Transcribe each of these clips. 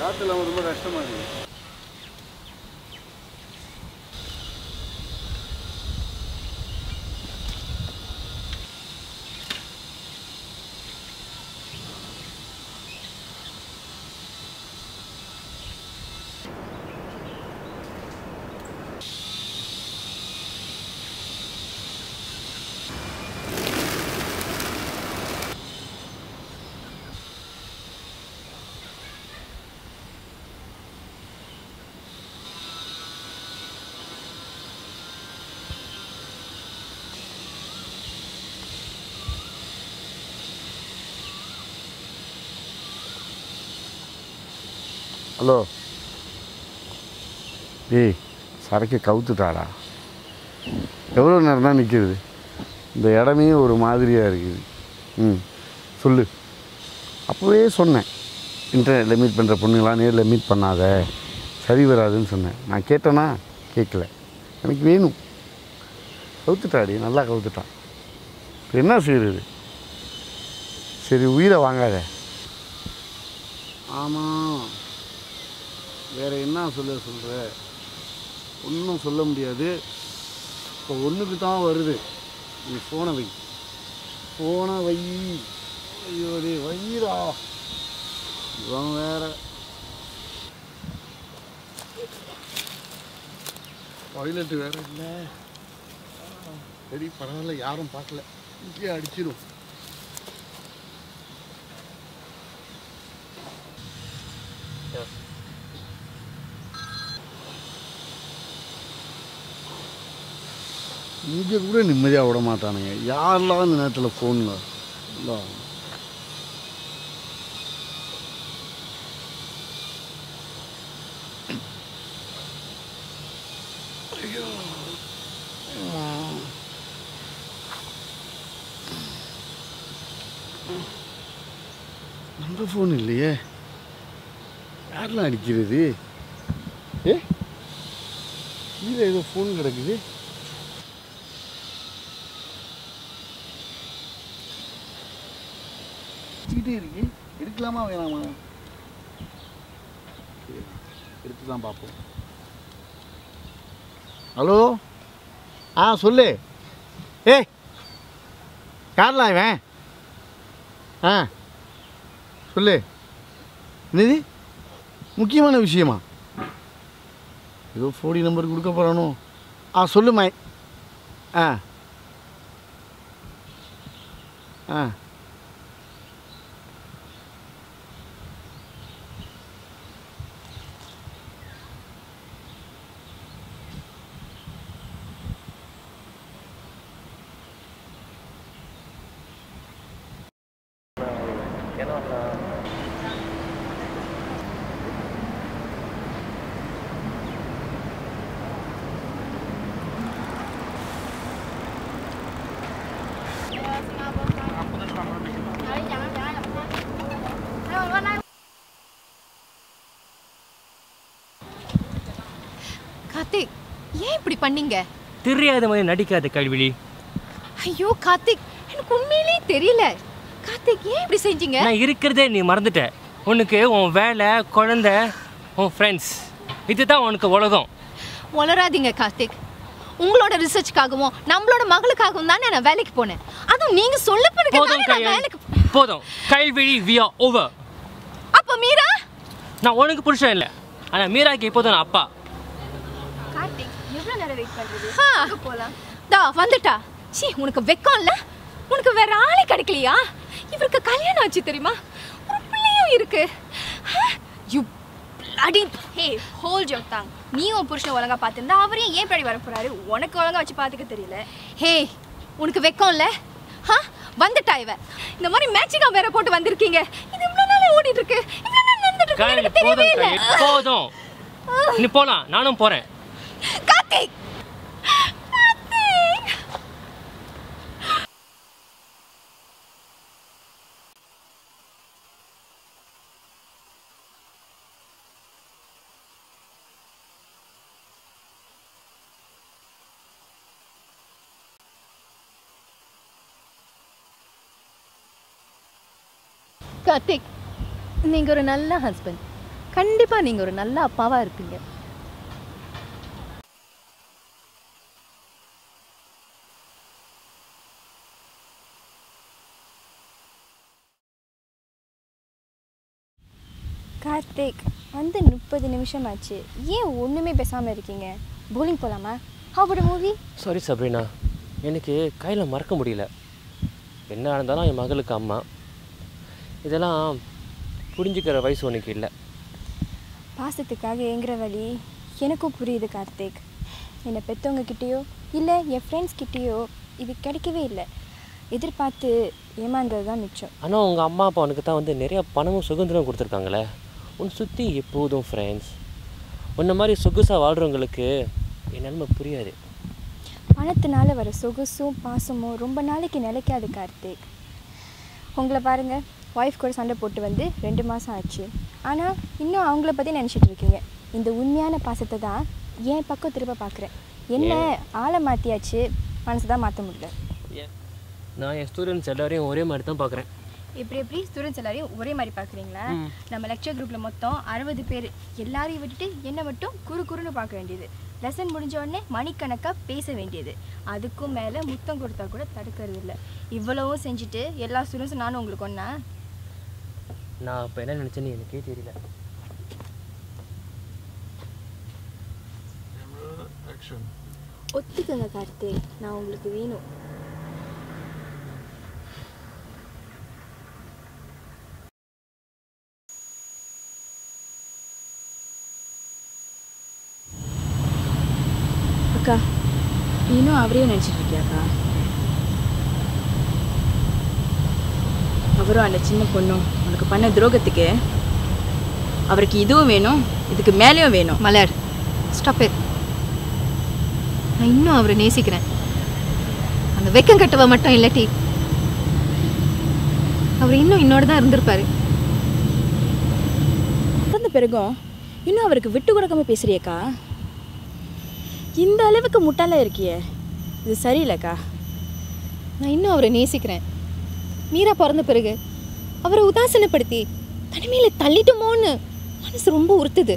காற்று இல்லாமல் ரொம்ப கஷ்டமாக இருக்குது. ஹலோ, ஏய் சரக்கு கவுத்துட்டாடா. எவ்வளோ நேரம் தான் நிற்கிறது? இந்த இடமே ஒரு மாதிரியாக இருக்குது. சொல்லு. அப்போவே சொன்னேன், இன்டர்நெட்டில் மீட் பண்ணுற பொண்ணுங்களாம் நேரில் மீட் பண்ணாத, சரி வராதுன்னு சொன்னேன். நான் கேட்டேன்னா கேட்கல. எனக்கு வேணும். கவுத்துட்டாடி, நல்லா கவுத்துட்டான். இப்போ என்ன செய்கிறது? சரி, உயிரை வாங்காத. ஆமாம், வேறு என்ன சொல்கிற? ஒன்றும் சொல்ல முடியாது. இப்போ ஒன்றுக்கு தான் வருது. நீ ஃபோனை வை. ஐயோ டே வைரா, இவன் வேற. டாய்லெட்டு வேறு இல்லை. சரி பரவாயில்ல, யாரும் பார்க்கல. இங்கே அடிச்சிடும். இங்கே கூட நிம்மதியாக விட மாட்டானுங்க. யாரெல்லாம் இந்த நேரத்தில் ஃபோனில் இல்லை. ஐயோ, நம்ம ஃபோன் இல்லையே, யாரெல்லாம் அடிக்கிறது? கீழே ஏதோ ஃபோன் கிடக்குது. இருக்கு, எடுக்கலாமா வேணாமா? எடுத்து தான் பார்ப்போம். ஹலோ, சொல்லு. யாரெல்லாம் இவன்? சொல்லு. என்னது முக்கியமான விஷயமா? ஏதோ 4 நம்பர் கொடுக்க போகிறானோ? சொல்லுமா. கார்த்திக், ஏன் இப்படி பண்ணீங்க? தெரியாத மாதிரி நடிக்காத கல்விழி. ஐயோ கார்த்திக், எனக்கு உண்மையிலே தெரியல. கார்த்திக், ஏன் இப்படி செஞ்சீங்க? நான் இருக்கிறதே நீ மறந்துட்ட. உனக்கு உன் வேலை, குழந்தை, உன் ஃப்ரெண்ட்ஸ், இதுதான் உனக்கு உலகம். வளராதீங்க கார்த்திக். உங்களோட ரிசர்ச்காகவும் நம்மளோட மகளுக்காகவும் தானே நான் வேலைக்கு போனேன். அதுவும் நீங்க சொல்ல வேலைக்கு. போதும் கல்விழி, we are over. அப்ப மீரா? நான் உனக்கு புருஷன் இல்லை, ஆனால் மீராக்கு இப்போதான் நான் அப்பா. கார்த்திக், எவ்வளவு நேரம் வெயிட் பண்றது? போலாம். வந்துட்டா. சீ, உனக்கு வெக்கம் இல்ல? உனக்கு வேற ஆளே கிடைக்கலையா? இவருக்கு கல்யாணம் ஆச்சு தெரியுமா? ஒரு பிள்ளையும் இருக்கு. You bloody. Hey, hold your tongue. நீ உன் புருஷனை ஒழுங்கா பார்த்திருந்தா அவரையும் ஏன் படி வர போறாரு? உனக்கு ஒழுங்கா வச்சு பார்த்துக்க தெரியல. ஹே, உனக்கு வெக்கம் இல்ல? வந்துட்டா இவ. இந்த மாதிரி மேட்சிங்கா வேற போட்டு வந்திருக்கீங்க. இது இவ்வளவு நாளா ஓடிட்டு இருக்கு. இவ்வளவு நாள் நடந்துட்டு இருக்கு. எனக்கு தெரியவே இல்ல. போதும், நீ போலாம், நானும் போறேன். கார்த்திக், கார்த்திக். கார்த்திக், நீங்க ஒரு நல்ல ஹஸ்பண்ட். கண்டிப்பாக நீங்கள் ஒரு நல்ல அப்பாவாக இருப்பீங்க. கார்த்திக் வந்து 30 நிமிஷம் ஆச்சு, ஏன் ஒன்றுமே பேசாமல் இருக்கீங்க? போலிங் போகலாமா? How about movie? Sorry Sabrina, எனக்கு கையில் மறக்க முடியல. என்ன இருந்தாலும் என் மகளுக்கு அம்மா, இதெல்லாம் புரிஞ்சுக்கிற வயசு உனக்கு இல்லை. பாசத்துக்காக ஏங்குற வழி எனக்கும் புரியுது கார்த்திக். என்னை பெற்றவங்கக்கிட்டேயோ இல்லை என் ஃப்ரெண்ட்ஸ்கிட்டேயோ இது கிடைக்கவே இல்லை. எதிர்பார்த்து ஏமாந்தது தான் மிச்சம். ஆனால் உங்கள் அம்மா அப்பா உனக்கு தான் வந்து நிறையா பணமும் சுதந்திரம் கொடுத்துருக்காங்களே. உன்னை சுற்றி எப்போதும் ஃப்ரெண்ட்ஸ். உன்ன மாதிரி சொகுசாக வாழ்கிறவங்களுக்கு என் நிலைமை புரியாது. பணத்தினால வர சொகுசும் பாசமும் ரொம்ப நாளைக்கு நிலைக்காது கார்த்திக். உங்களை பாருங்கள், ஒய்ஃப் கூட சண்டை போட்டு வந்து 2 மாதம் ஆச்சு. ஆனால் இன்னும் அவங்கள பற்றி நினச்சிட்டு இருக்கீங்க. இந்த உண்மையான பாசத்தை தான் என் பக்கம் திரும்ப பார்க்குறேன். என்ன ஆளை மாற்றியாச்சு, மனசு தான் மாற்ற முடியல. நான் என் ஸ்டூடெண்ட்ஸ் எல்லாரையும் ஒரே மாதிரி தான் பார்க்குறேன். எப்படி ஸ்டூடெண்ட்ஸ் எல்லாரையும் ஒரே மாதிரி பார்க்குறீங்களா? நம்ம லெக்சர் குரூப்பில் மொத்தம் 60 பேர். எல்லாரையும் விட்டுட்டு என்னை மட்டும் குறுன்னு பார்க்க வேண்டியது. லெசன் முடிஞ்ச உடனே மணிக்கணக்காக பேச வேண்டியது. அதுக்கும் மேலே முத்தம் கொடுத்தா கூட தடுக்கிறது இல்லை. இவ்வளவும் செஞ்சுட்டு எல்லா ஸ்டூடெண்ட்ஸும் நானும் உங்களுக்கு ஒன்றா? நான் இப்போ என்ன நினச்சேன்னு எனக்கே தெரியல. ஒத்துக்கங்க கார்த்திக், நான் உங்களுக்கு வேணும். அக்கா, இன்னும் அவரையும் நினச்சிட்டு இருக்கியாக்கா? அவரும் அந்த சின்ன பொண்ணும் உனக்கு பண்ண துரோகத்துக்கு அவருக்கு இதுவும் வேணும், இதுக்கு மேலேயும் வேணும். மலர், ஸ்டாப் இட். நான் இன்னும் அவரை நேசிக்கிறேன். அந்த வெக்கம் கட்டுவ மட்டும் இல்லாட்டி அவர் இன்னும் என்னோட தான் இருந்திருப்பாரு. பிறந்த பிறகும் இன்னும் அவருக்கு விட்டு கொடுக்காம பேசுறியக்கா? இந்த அளவுக்கு முட்டாளா இருக்கியே, இது சரியில்லைக்கா. நான் இன்னும் அவரை நேசிக்கிறேன். மீரா பிறந்த பிறகு அவரை உதாசீனப்படுத்தி தனிமையில் தள்ளிட்டோமோன்னு மனசு ரொம்ப உறுத்துது.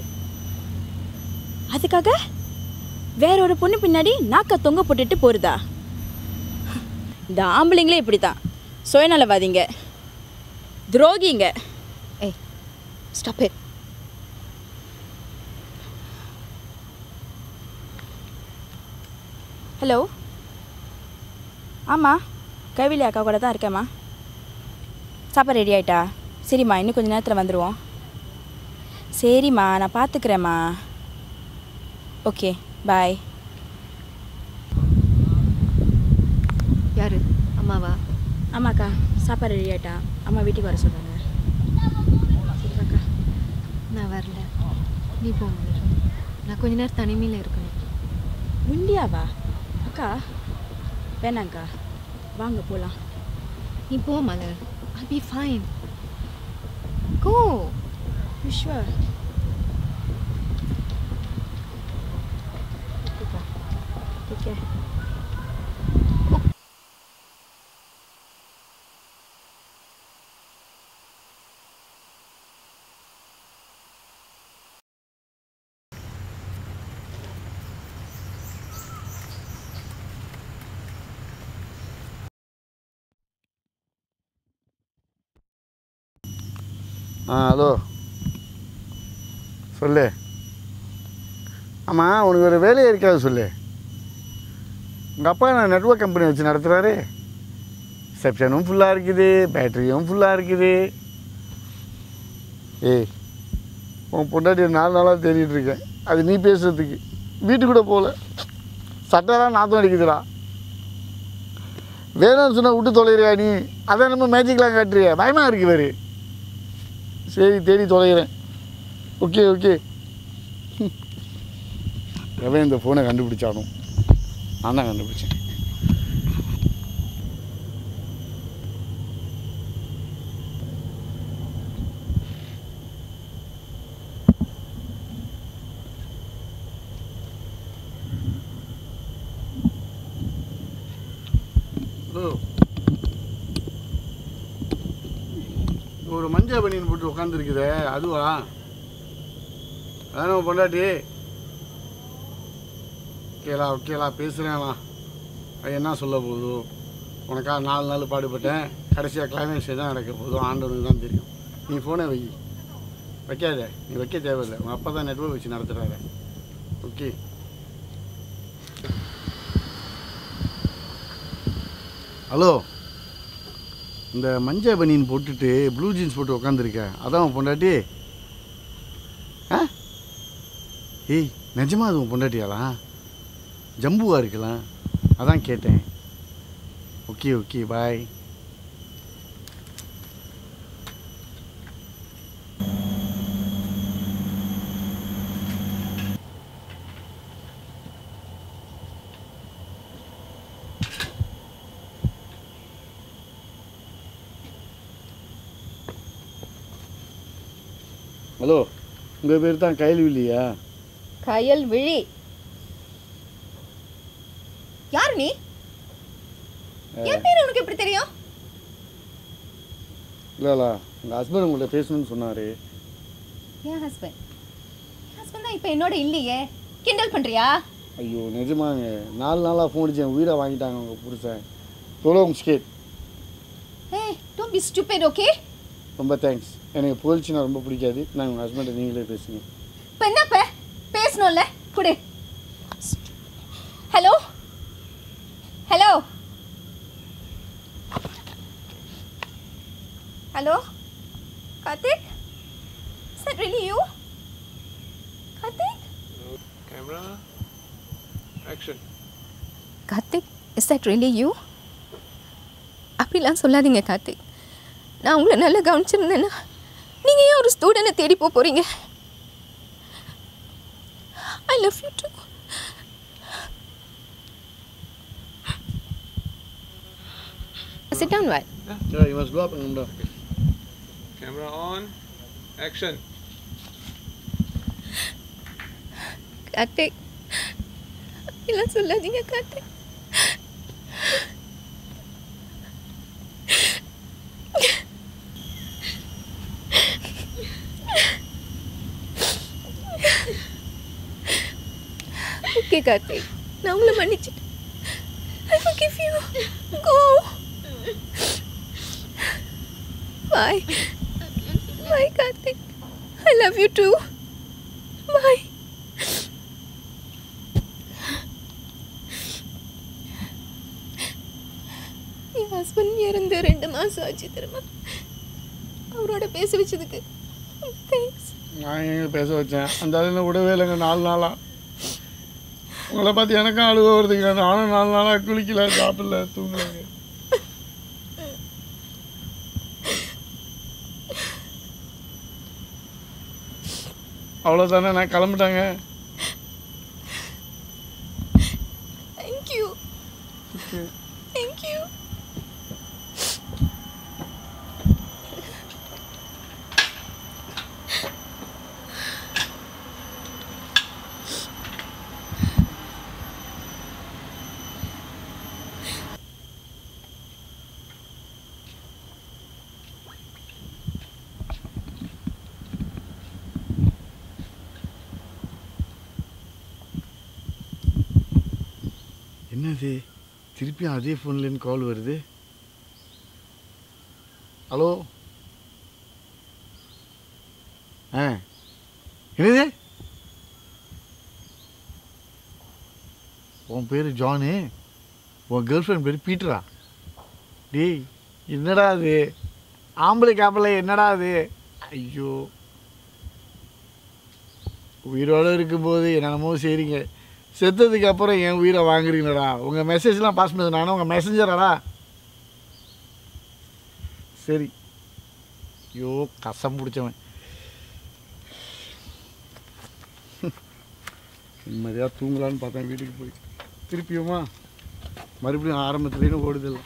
அதுக்காக வேற ஒரு பொண்ணு பின்னாடி நாக்க தொங்க போட்டுட்டு போறதா? இந்த ஆம்பளைங்களே இப்படி தான், சுயநலவாதிங்க, துரோகிங்க. ஏய், ஸ்டாப் இட். ஹலோ, ஆமாம், கைவிலி அக்கா கூட தான் இருக்கேம்மா. சாப்பாடு ரெடி ஆகிட்டா? சரிம்மா, இன்னும் கொஞ்சம் நேரத்தில் வந்துடுவோம். சரிம்மா, நான் பார்த்துக்கிறேம்மா. ஓகே, பாய். யாரு? அம்மாவா? ஆமாக்கா, சாப்பாடு ரெடி ஆகிட்டா, அம்மா வீட்டுக்கு வர சொல்கிறாங்க. சரிப்பாக்கா. நான் வரல, நீ போ மலர். நான் கொஞ்ச நேரம் தனிமையில் இருக்கணும். உண்டியாவா? அக்கா வேணாங்க்கா, வாங்க போகலாம். நீ போ மலர். I'll be fine. Go. You sure? Okay. Hello, சொல்லு. ஆமாம், உனக்கு ஒரு வேலையே இருக்காது சொல்லு. உங்கள் அப்பா நான் நெட்வொர்க் கம்பெனி வச்சு நடத்துகிறாரு. ரிசப்ஷனும் ஃபுல்லாக இருக்குது, பேட்டரியும் ஃபுல்லாக இருக்குது. ஏய், உன் பொண்டாட்டி 4 நாளாக தேடிட்டுருக்கேன். அது நீ பேசுறதுக்கு வீட்டுக்கு கூட போகல. சட்டைலாம் நாத்தம் அடிக்குதுடா. வேணும்னு சொன்னால் விட்டு தொலைகிறியா நீ? அதான் நம்ம மேஜிக்லாம் காட்டுறியா? பயமாக இருக்கு வேறு. சரி, தேடி தொலைகிறேன். Okay okay. எவன் இந்த ஃபோனை கண்டுபிடிச்சானோ? நான் தான் கண்டுபிடிச்சேன். ஒரு மஞ்சள் பனியன் போட்டு உட்காந்துருக்குதே, அதுவா? அதான் பொண்டாட்டி ஓகேலா பேசுகிறேன்லா அது என்ன சொல்ல போகுது உனக்காக 4 நாள் பாடுபட்டேன் கடைசியாக கிளைமேக்ஸ் தான் நடக்க போதும் ஆண்டவனுக்கு தான் தெரியும் நீ ஃபோனை வைக்காத நீ வைக்க தேவையில்லை உங்கள் அப்பா தான் நெட்வொர்க் வச்சு நடத்துகிறாரு ஓகே ஹலோ இந்த மஞ்சள் பனியன் போட்டுட்டு ப்ளூ ஜீன்ஸ் போட்டு உக்காந்துருக்கேன் அதான் உன் பொண்டாட்டி ஆ ஏய் நிஜமா அது உன் பொண்டாட்டியாலாம் ஜம்புவாக இருக்கலாம் அதான் கேட்டேன் ஓகே பாய் ஹலோ உங்கள் பேர் தான் கைல்விழியா கயல் விழி யார் நீ என் பேர் உனக்கு எப்படி தெரியும் இல்லைலா உங்கள் ஹஸ்பண்ட் உங்கள்கிட்ட பேசணும்னு சொன்னார் என் ஹஸ்பண்ட் தான் இப்போ என்னோட இல்லையே கிண்டல் பண்ணுறியா ஐயோ நிஜமாங்க 4 நாளாக ஃபோன் அடிச்சேன் உயிரை வாங்கிட்டாங்க உங்கள் புருஷன் எவ்வளோ ஸ்கேட் ஏய் டோன்ட் பி ஸ்டூபிட் ஓகே ரொம்ப தேங்க்ஸ் எனக்கு போலீஸ்னா ரொம்ப பிடிக்காது நான் உங்கள் ஹஸ்பண்டை நீங்களே பேசுங்க இப்போ என்ன பேசணும்ல குடு hello Karthik is that really you Karthik Camera, action. Karthik is that really you அப்படிலாம் சொல்லாதீங்க கார்த்திக் நான் உங்களை நல்லா கவனிச்சிருந்தேன்னா நீங்கள் ஏன் ஒரு ஸ்டூடெண்ட்டை தேடி போகிறீங்க I love you too sit down right Yeah, you must go up and down. Camera on, action. Karthik அப்படிலாம் சொல்லாதீங்க கார்த்திக் ஓகே கார்த்திக் நான் உங்களை மன்னிச்சிட்டேன் I forgive you go bye bye Karthik I love you too bye N husband இறந்து 2 மாதம் ஆச்சு தெரியுமா அவரோட பேச வச்சதுக்கு தேங்க்ஸ் நான் எங்கே பேச வச்சேன் அந்த அதில் விடவே இல்லைங்க 4 நாளாக உங்களை பார்த்து எனக்கும் அழுக வருதுங்க நானும் 4 நாளாக குளிக்கல சாப்பிடல தூங்கலைங்க அவ்வளோதானே நான் கிளம்பிட்டாங்க தேங்க்யூ தேங்க்யூ என்னது திருப்பியும் அதே ஃபோன்லேருந்து கால் வருது ஹலோ என்னது உன் பேர் ஜானு உன் கேர்ள் ஃப்ரெண்ட் பேர் பீட்டரா டேய் என்னடா அது ஆம்பளை காப்பலை என்னடா அது ஐயோ உயிரோடு இருக்கும்போது என்னென்னமோ செய்கிறீங்க செத்ததுக்கு அப்புறம் என் உயிரை வாங்குறீங்களடா உங்கள் மெசேஜ்லாம் பாஸ் பண்ணது நானும் உங்கள் மெசஞ்சராடா சரி ஐயோ கசம் பிடிச்சவன் நிம்மதியாக தூங்கலான்னு பார்த்தேன் வீட்டுக்கு போய் திருப்பியுமா மறுபடியும் ஆரம்பத்துலேன்னு ஓடுதில்லை